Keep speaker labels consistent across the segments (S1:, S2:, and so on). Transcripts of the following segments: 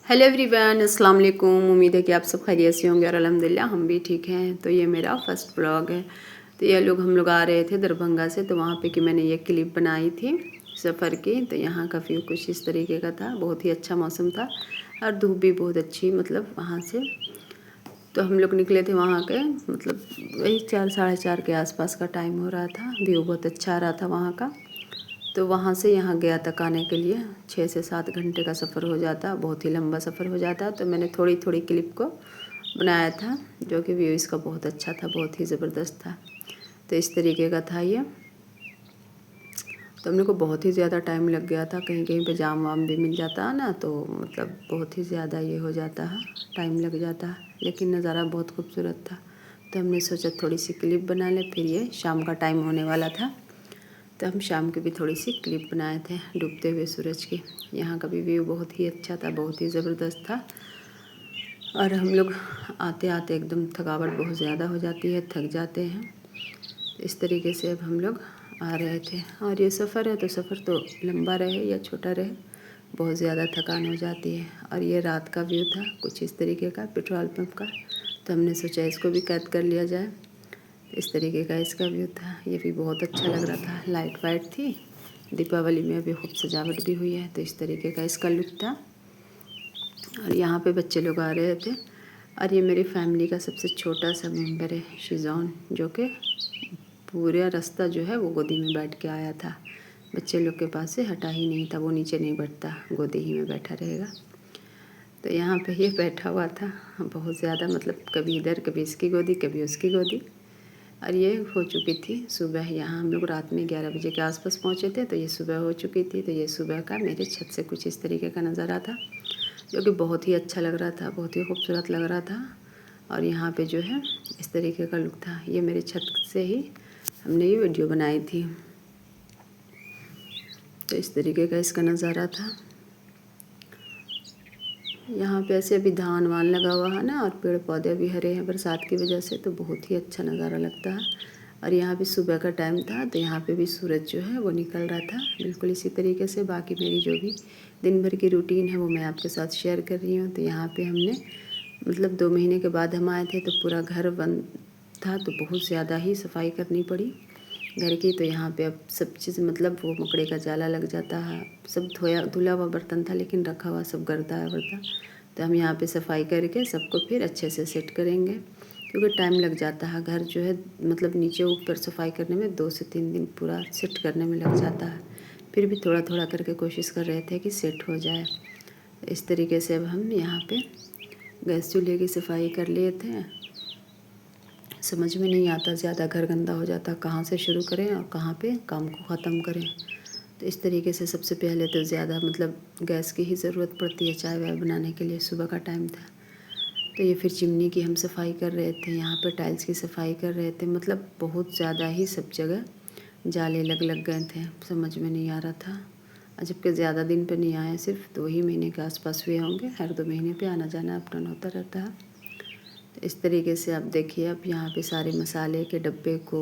S1: Hello everyone, अस्सलाम वालेकुम। उम्मीद है कि आप सब खैरियत से होंगे और अल्हम्दुलिल्लाह हम भी ठीक हैं। तो ये मेरा फर्स्ट ब्लॉग है। तो ये हम लोग आ रहे थे दरभंगा से, तो वहाँ पे कि मैंने ये क्लिप बनाई थी सफ़र की। तो यहाँ का व्यू कुछ इस तरीके का था, बहुत ही अच्छा मौसम था और धूप भी बहुत अच्छी, मतलब वहाँ से। तो हम लोग निकले थे वहाँ के, मतलब वही 4 साढ़े 4 के आसपास का टाइम हो रहा था। व्यू बहुत अच्छा आ रहा था वहाँ का। तो वहाँ से यहाँ गया तक आने के लिए 6 से 7 घंटे का सफ़र हो जाता, बहुत ही लंबा सफ़र हो जाता। तो मैंने थोड़ी थोड़ी क्लिप को बनाया था, जो कि व्यू इसका बहुत अच्छा था, बहुत ही ज़बरदस्त था। तो इस तरीके का था ये। तो हम लोग को बहुत ही ज़्यादा टाइम लग गया था, कहीं कहीं पे जाम वाम भी मिल जाता है ना, तो मतलब बहुत ही ज़्यादा ये हो जाता है, टाइम लग जाता है। लेकिन नज़ारा बहुत खूबसूरत था। तो हमने सोचा थोड़ी सी क्लिप बना लें। फिर ये शाम का टाइम होने वाला था, तो हम शाम की भी थोड़ी सी क्लिप बनाए थे डूबते हुए सूरज की। यहाँ का भी व्यू बहुत ही अच्छा था, बहुत ही ज़बरदस्त था। और हम लोग आते आते एकदम थकावट बहुत ज़्यादा हो जाती है, थक जाते हैं। इस तरीके से अब हम लोग आ रहे थे। और ये सफ़र है, तो सफ़र तो लंबा रहे या छोटा रहे, बहुत ज़्यादा थकान हो जाती है। और ये रात का व्यू था कुछ इस तरीके का, पेट्रोल पंप का। तो हमने सोचा इसको भी कैद कर लिया जाए। इस तरीके का इसका व्यू था। ये भी बहुत अच्छा लग रहा था, लाइट वाइट थी। दीपावली में अभी खूब सजावट भी हुई है। तो इस तरीके का इसका लुक था। और यहाँ पे बच्चे लोग आ रहे थे। और ये मेरी फैमिली का सबसे छोटा सा मेंबर है, शिजॉन, जो कि पूरा रास्ता जो है वो गोदी में बैठ के आया था। बच्चे लोग के पास से हटा ही नहीं था, वो नीचे नहीं बैठता, गोदी ही में बैठा रहेगा। तो यहाँ पे ये बैठा हुआ था बहुत ज़्यादा, मतलब कभी इधर कभी इसकी गोदी कभी उसकी गोदी। और ये हो चुकी थी सुबह। यहाँ हम लोग रात में 11 बजे के आसपास पहुँचे थे, तो ये सुबह हो चुकी थी। तो ये सुबह का मेरे छत से कुछ इस तरीके का नज़ारा था, जो कि बहुत ही अच्छा लग रहा था, बहुत ही खूबसूरत लग रहा था। और यहाँ पे जो है इस तरीके का लुक था। ये मेरे छत से ही हमने ये वीडियो बनाई थी। तो इस तरीके का इसका नज़ारा था। यहाँ पे ऐसे अभी धान वान लगा हुआ है ना, और पेड़ पौधे भी हरे हैं बरसात की वजह से, तो बहुत ही अच्छा नज़ारा लगता है। और यहाँ पे सुबह का टाइम था, तो यहाँ पे भी सूरज जो है वो निकल रहा था बिल्कुल इसी तरीके से। बाकी मेरी जो भी दिन भर की रूटीन है वो मैं आपके साथ शेयर कर रही हूँ। तो यहाँ पे हमने मतलब 2 महीने के बाद हम आए थे, तो पूरा घर बंद था, तो बहुत ज़्यादा ही सफाई करनी पड़ी घर की। तो यहाँ पे अब सब चीज़, मतलब वो मकड़े का जाला लग जाता है। सब धोया धुला हुआ बर्तन था, लेकिन रखा हुआ सब गर्दा है वर्दा। तो हम यहाँ पे सफाई करके सबको फिर अच्छे से सेट करेंगे, क्योंकि टाइम लग जाता है। घर जो है मतलब नीचे ऊपर सफाई करने में 2 से 3 दिन पूरा सेट करने में लग जाता है। फिर भी थोड़ा थोड़ा करके कोशिश कर रहे थे कि सेट हो जाए। इस तरीके से अब हम यहाँ पे गैस चूल्हे की सफाई कर लिए थे। समझ में नहीं आता, ज़्यादा घर गंदा हो जाता, कहाँ से शुरू करें और कहाँ पे काम को ख़त्म करें। तो इस तरीके से सबसे पहले तो ज़्यादा मतलब गैस की ही ज़रूरत पड़ती है चाय वाय बनाने के लिए। सुबह का टाइम था, तो ये फिर चिमनी की हम सफाई कर रहे थे, यहाँ पर टाइल्स की सफाई कर रहे थे। मतलब बहुत ज़्यादा ही सब जगह जाले लग गए थे, समझ में नहीं आ रहा था। जबकि ज़्यादा दिन पे नहीं आए, सिर्फ 2 ही महीने के आसपास हुए होंगे। हर 2 महीने पे आना जाना अप डाउन होता रहता है। तो इस तरीके से आप देखिए, अब यहाँ पे सारे मसाले के डब्बे को,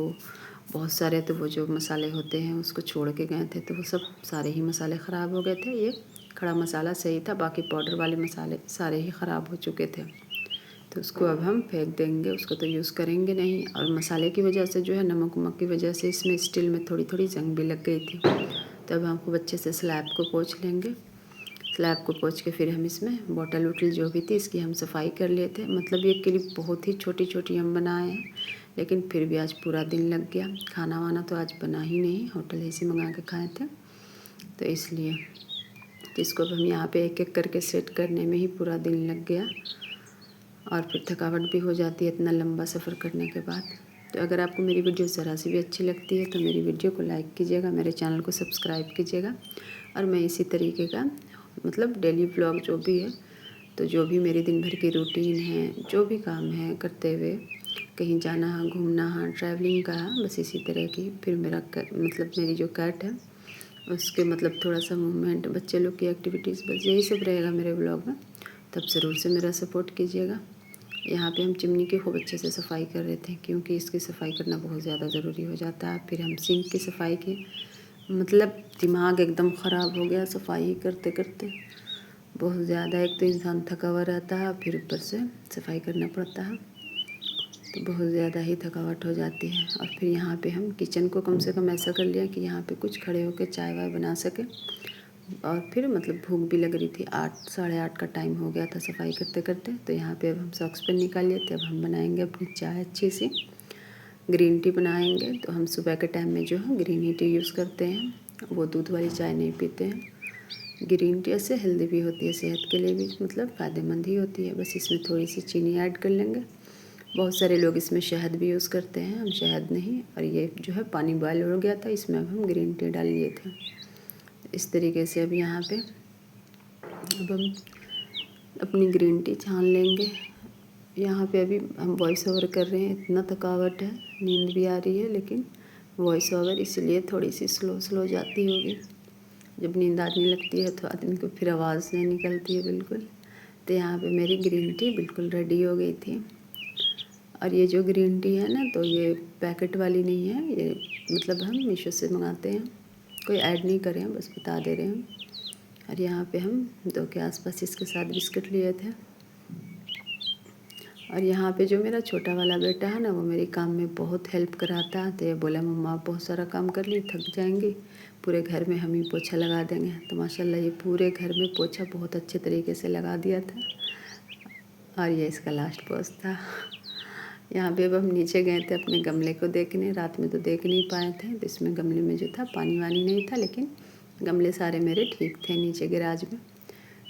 S1: बहुत सारे तो वो जो मसाले होते हैं उसको छोड़ के गए थे, तो वो सब सारे ही मसाले ख़राब हो गए थे। ये खड़ा मसाला सही था, बाकी पाउडर वाले मसाले सारे ही ख़राब हो चुके थे। तो उसको अब हम फेंक देंगे, उसको तो यूज़ करेंगे नहीं। और मसाले की वजह से जो है, नमक वमक की वजह से इसमें स्टील में थोड़ी थोड़ी जंग भी लग गई थी। तो अब हम खूब अच्छे से स्लैब को पोंछ लेंगे। स्लैब को पोंछ के फिर हम इसमें बॉटल वोटल जो भी थी इसकी हम सफाई कर लिए थे। मतलब ये क्लिप बहुत ही छोटी छोटी हम बनाए हैं, लेकिन फिर भी आज पूरा दिन लग गया। खाना वाना तो आज बना ही नहीं, होटल ऐसे मंगा के खाए थे, तो इसलिए। तो इसको हम यहाँ पे एक एक करके सेट करने में ही पूरा दिन लग गया। और फिर थकावट भी हो जाती है इतना लंबा सफ़र करने के बाद। तो अगर आपको मेरी वीडियो ज़रा सी भी अच्छी लगती है तो मेरी वीडियो को लाइक कीजिएगा, मेरे चैनल को सब्सक्राइब कीजिएगा। और मैं इसी तरीके का मतलब डेली व्लॉग जो भी है, तो जो भी मेरी दिन भर की रूटीन है, जो भी काम है करते हुए, कहीं जाना है, घूमना है, ट्रैवलिंग का है, बस इसी तरह की। फिर मेरा मतलब मेरी जो कैट है उसके मतलब थोड़ा सा मूवमेंट, बच्चे लोग की एक्टिविटीज़, बस यही सब रहेगा मेरे ब्लॉग में। तब ज़रूर से मेरा सपोर्ट कीजिएगा। यहाँ पे हम चिमनी की खूब अच्छे से सफाई कर रहे थे, क्योंकि इसकी सफाई करना बहुत ज़्यादा ज़रूरी हो जाता है। फिर हम सिंक की सफाई की, मतलब दिमाग एकदम ख़राब हो गया सफाई करते करते। बहुत ज़्यादा एक तो इंसान थका हुआ रहता है, फिर ऊपर से सफाई करना पड़ता है, तो बहुत ज़्यादा ही थकावट हो जाती है। और फिर यहाँ पे हम किचन को कम से कम ऐसा कर लिया कि यहाँ पे कुछ खड़े होकर चाय वाय बना सके। और फिर मतलब भूख भी लग रही थी, 8 साढ़े 8 का टाइम हो गया था सफाई करते करते। तो यहाँ पे अब हम सॉक्स पेन निकाल लिए थे। अब हम बनाएंगे अपनी चाय अच्छी सी, ग्रीन टी बनाएंगे। तो हम सुबह के टाइम में जो है ग्रीन टी यूज़ करते हैं, वो दूध वाली चाय नहीं पीते हैं। ग्रीन टी ऐसे हेल्दी भी होती है, सेहत के लिए भी मतलब फ़ायदेमंद ही होती है। बस इसमें थोड़ी सी चीनी ऐड कर लेंगे। बहुत सारे लोग इसमें शहद भी यूज़ करते हैं, हम शहद नहीं। और ये जो है पानी बॉयल हो गया था, इसमें अब हम ग्रीन टी डाल लिए थे। इस तरीके से अब यहाँ पे अब हम अपनी ग्रीन टी छान लेंगे। यहाँ पे अभी हम वॉइस ओवर कर रहे हैं, इतना थकावट है, नींद भी आ रही है, लेकिन वॉइस ओवर इसलिए थोड़ी सी स्लो स्लो जाती होगी। जब नींद आने लगती है तो आदमी को फिर आवाज़ नहीं निकलती है बिल्कुल। तो यहाँ पे मेरी ग्रीन टी बिल्कुल रेडी हो गई थी। और ये जो ग्रीन टी है ना, तो ये पैकेट वाली नहीं है, ये मतलब हम मीशो से मंगाते हैं। कोई ऐड नहीं करे हैं, बस बता दे रहे हैं। और यहाँ पे हम 2 के आसपास इसके साथ बिस्किट लिए थे। और यहाँ पे जो मेरा छोटा वाला बेटा है ना, वो मेरी काम में बहुत हेल्प कराता है। तो ये बोला मम्मा आप बहुत सारा काम कर ली, थक जाएंगी, पूरे घर में हम ही पोछा लगा देंगे। तो माशाल्लाह ये पूरे घर में पोछा बहुत अच्छे तरीके से लगा दिया था। और ये इसका लास्ट पोस्ट था। यहाँ पे अब हम नीचे गए थे अपने गमले को देखने, रात में तो देख नहीं पाए थे। तो इसमें गमले में जो था पानी वानी नहीं था, लेकिन गमले सारे मेरे ठीक थे नीचे गैराज में।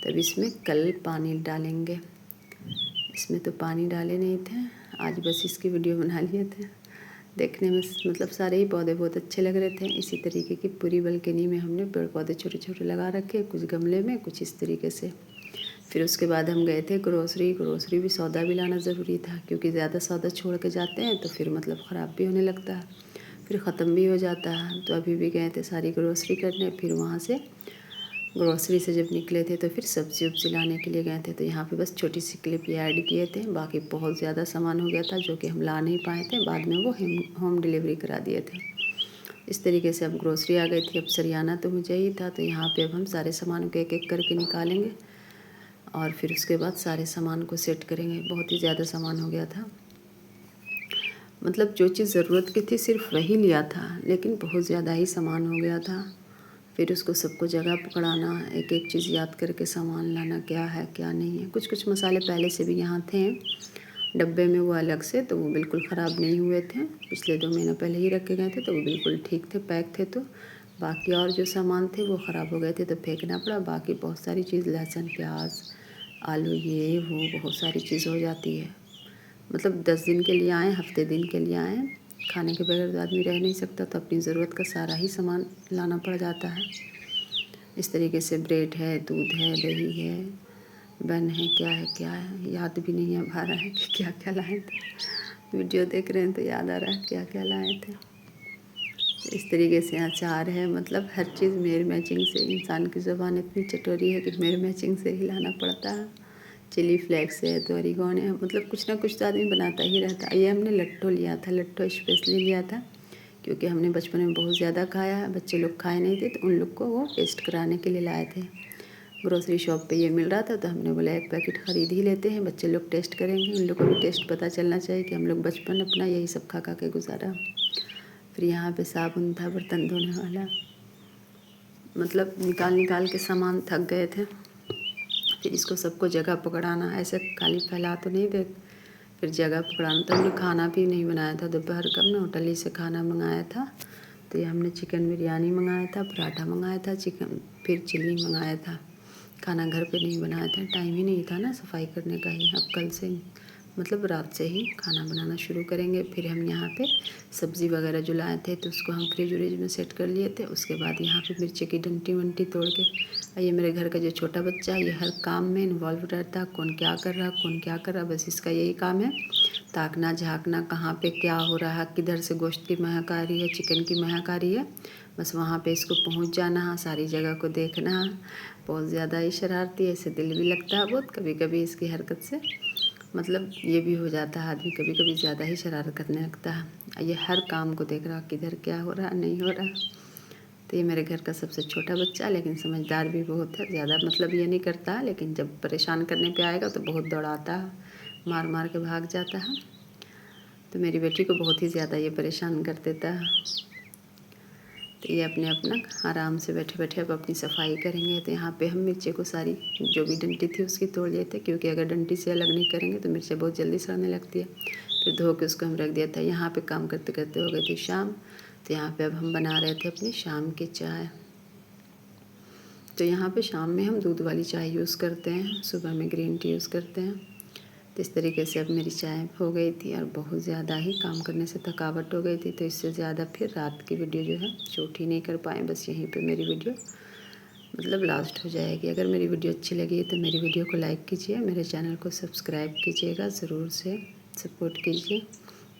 S1: तब इसमें कल पानी डालेंगे। इसमें तो पानी डाले नहीं थे, आज बस इसकी वीडियो बना लिए थे। देखने में मतलब सारे ही पौधे बहुत अच्छे लग रहे थे। इसी तरीके की पूरी बालकनी में हमने पेड़ पौधे छोटे छोटे लगा रखे, कुछ गमले में, कुछ इस तरीके से। फिर उसके बाद हम गए थे ग्रोसरी भी सौदा भी लाना ज़रूरी था, क्योंकि ज़्यादा सौदा छोड़ के जाते हैं तो फिर मतलब ख़राब भी होने लगता है, फिर ख़त्म भी हो जाता है। तो अभी भी गए थे सारी ग्रोसरी करने। फिर वहाँ से ग्रोसरी से जब निकले थे तो फिर सब्ज़ी वब्ज़ी लाने के लिए गए थे। तो यहाँ पे बस छोटी सी क्लिप ये ऐड किए थे, बाकी बहुत ज़्यादा सामान हो गया था जो कि हम ला नहीं पाए थे। बाद में वो होम डिलीवरी करा दिए थे। इस तरीके से अब ग्रोसरी आ गई थी। अब सरियाना तो मुझे ही था, तो यहाँ पे अब हम सारे सामान को एक एक करके निकालेंगे और फिर उसके बाद सारे सामान को सेट करेंगे। बहुत ही ज़्यादा सामान हो गया था, मतलब जो चीज़ ज़रूरत की थी सिर्फ वही लिया था, लेकिन बहुत ज़्यादा ही सामान हो गया था। फिर उसको सबको जगह पकड़ाना, एक एक चीज़ याद करके सामान लाना, क्या है क्या नहीं है। कुछ कुछ मसाले पहले से भी यहाँ थे डब्बे में, वो अलग से, तो वो बिल्कुल ख़राब नहीं हुए थे। पिछले 2 महीने पहले ही रखे गए थे, तो वो बिल्कुल ठीक थे, पैक थे। तो बाकी और जो सामान थे वो ख़राब हो गए थे, तो फेंकना पड़ा। बाकी बहुत सारी चीज़, लहसुन प्याज आलू ये वो बहुत सारी चीज़ हो जाती है। मतलब 10 दिन के लिए आए, हफ्ते दिन के लिए आए, खाने के बगैर तो आदमी रह नहीं सकता। तो अपनी ज़रूरत का सारा ही सामान लाना पड़ जाता है। इस तरीके से ब्रेड है, दूध है, दही है, बन है, क्या है याद भी नहीं अब आ रहा है कि क्या क्या लाए थे। वीडियो देख रहे हैं तो याद आ रहा है क्या क्या लाए थे। इस तरीके से अचार है, मतलब हर चीज़ मेयर मैचिंग से। इंसान की ज़ुबान इतनी चटोरी है कि मेयर मैचिंग से ही लाना पड़ता है। चिली फ्लेक्स है तो ओरिगेनो है, मतलब कुछ ना कुछ तो आदमी बनाता ही रहता है। ये हमने लट्टो लिया था, लट्टो स्पेशली लिया था क्योंकि हमने बचपन में बहुत ज़्यादा खाया है। बच्चे लोग खाए नहीं थे तो उन लोग को वो टेस्ट कराने के लिए लाए थे। ग्रोसरी शॉप पे ये मिल रहा था तो हमने बोला एक पैकेट ख़रीद ही लेते हैं, बच्चे लोग टेस्ट करेंगे, उन लोग को भी टेस्ट पता चलना चाहिए कि हम लोग बचपन अपना यही सब खा खा के गुजारा। फिर यहाँ पे साबुन था बर्तन धोने वाला, मतलब निकाल निकाल के सामान थक गए थे। फिर इसको सबको जगह पकड़ाना, ऐसे खाली फैला तो नहीं दे, फिर जगह पकड़ाना। तो हमने खाना भी नहीं बनाया था दोपहर का, हमने होटल ही से खाना मंगाया था। तो ये हमने चिकन बिरयानी मंगाया था, पराठा मंगाया था, चिकन फिर चिल्ली मंगाया था। खाना घर पे नहीं बनाया था, टाइम ही नहीं था ना सफाई करने का ही। अब कल से मतलब रात से ही खाना बनाना शुरू करेंगे। फिर हम यहाँ पे सब्ज़ी वगैरह जो लाए थे तो उसको हम फ्रिज व्रिज में सेट कर लिए थे। उसके बाद यहाँ पे मिर्ची की डंटी वंटी तोड़ के, ये मेरे घर का जो छोटा बच्चा है ये हर काम में इन्वॉल्व रहता है, कौन क्या कर रहा कौन क्या कर रहा, बस इसका यही काम है, ताकना झाँकना कहाँ पे क्या हो रहा है, किधर से गोश्त की महक आ रही है, चिकन की महक आ रही है, बस वहाँ पे इसको पहुँच जाना है, सारी जगह को देखना है। बहुत ज़्यादा ही शरारती है, इससे दिल भी लगता है बहुत कभी कभी इसकी हरकत से, मतलब ये भी हो जाता है आदमी कभी कभी ज़्यादा ही शरारत करने लगता है। ये हर काम को देख रहा किधर क्या हो रहा नहीं हो रहा। तो ये मेरे घर का सबसे छोटा बच्चा, लेकिन समझदार भी बहुत है, ज़्यादा मतलब ये नहीं करता है, लेकिन जब परेशान करने पे आएगा तो बहुत दौड़ाता है, मार मार के भाग जाता है। तो मेरी बेटी को बहुत ही ज़्यादा ये परेशान कर देता है। तो ये अपने अपना आराम से बैठे बैठे अब अपनी सफाई करेंगे। तो यहाँ पे हम मिर्ची को सारी जो भी डंडी थी उसकी तोड़ लिए थे, क्योंकि अगर डंडी से अलग नहीं करेंगे तो मिर्ची बहुत जल्दी सड़ने लगती है। फिर धो के उसको हम रख दिया था। यहाँ पे काम करते करते हो गई थी शाम। तो यहाँ पे अब हम बना रहे थे अपनी शाम की चाय। तो यहाँ पे शाम में हम दूध वाली चाय यूज़ करते हैं, सुबह में ग्रीन टी यूज़ करते हैं। तो इस तरीके से अब मेरी चाय हो गई थी और बहुत ज़्यादा ही काम करने से थकावट हो गई थी, तो इससे ज़्यादा फिर रात की वीडियो जो है शूट ही नहीं कर पाए। बस यहीं पे मेरी वीडियो मतलब लास्ट हो जाएगी। अगर मेरी वीडियो अच्छी लगी तो मेरी वीडियो को लाइक कीजिए, मेरे चैनल को सब्सक्राइब कीजिएगा, ज़रूर से सपोर्ट कीजिए,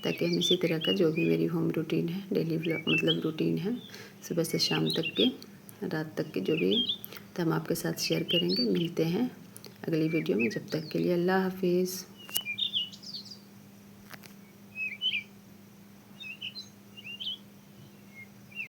S1: ताकि हम इसी तरह का जो भी मेरी होम रूटीन है, डेली व्लॉग मतलब रूटीन है, सुबह से शाम तक की, रात तक की जो भी है, तो हम आपके साथ शेयर करेंगे। मिलते हैं अगली वीडियो में, जब तक के लिए अल्लाह हाफिज़।